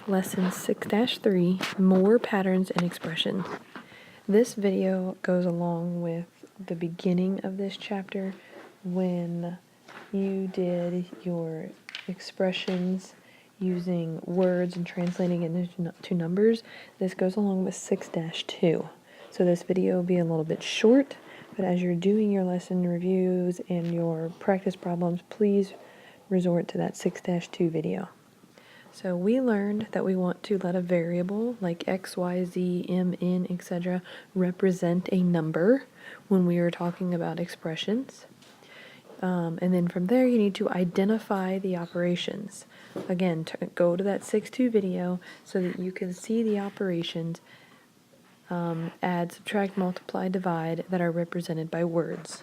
Lesson 6-3, More Patterns and Expressions. This video goes along with the beginning of this chapter when you did your expressions using words and translating it into numbers. This goes along with 6-2. So this video will be a little bit short, but as you're doing your lesson reviews and your practice problems, please resort to that 6-2 video. So we learned that we want to let a variable like x, y, z, m, n, etc. represent a number when we are talking about expressions. And then from there you need to identify the operations. Again, go to that 6-2 video so that you can see the operations add, subtract, multiply, divide that are represented by words.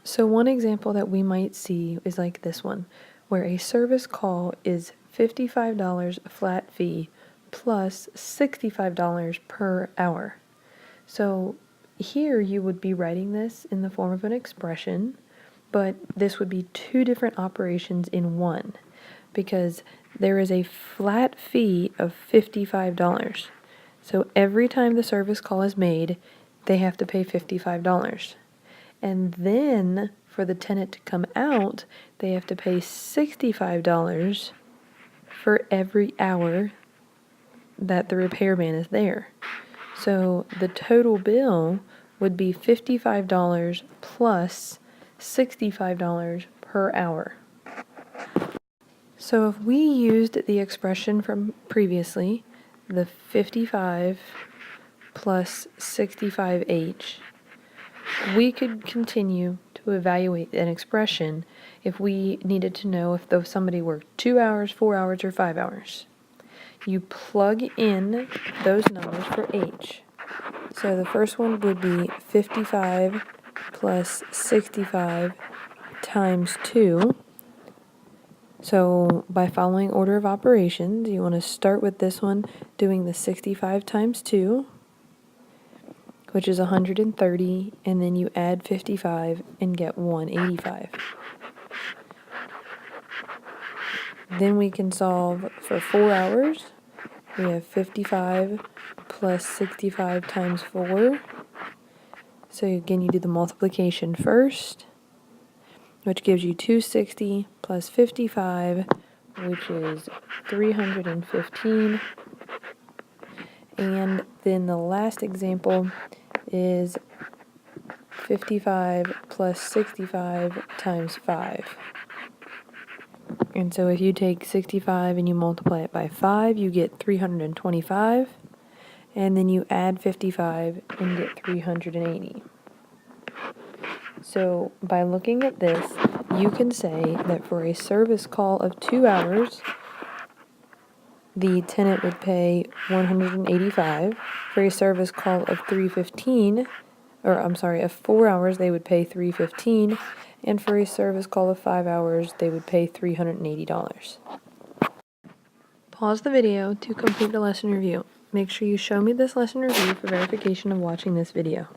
So one example that we might see is like this one, where a service call is $55 flat fee plus $65 per hour. So here you would be writing this in the form of an expression, but this would be two different operations in one, because there is a flat fee of $55. So every time the service call is made, they have to pay $55. And then for the tenant to come out, they have to pay $65 for every hour that the repairman is there. So the total bill would be $55 plus $65 per hour. So if we used the expression from previously, the 55 plus 65h, we could continue to evaluate an expression if we needed to know if somebody worked 2 hours, 4 hours, or 5 hours. You plug in those numbers for h. So the first one would be 55 plus 65 times 2. So by following order of operations, you want to start with this one doing the 65 times 2, which is 130, and then you add 55 and get 185. Then we can solve for 4 hours. We have 55 plus 65 times 4. So again, you do the multiplication first, which gives you 260 plus 55, which is 315. And then the last example is 55 plus 65 times 5. And so if you take 65 and you multiply it by 5, you get 325. And then you add 55 and get 380. So by looking at this, you can say that for a service call of 2 hours, the tenant would pay $185. For a service call of of 4 hours, they would pay $315, and for a service call of 5 hours, they would pay $380. Pause the video to complete the lesson review. Make sure you show me this lesson review for verification of watching this video.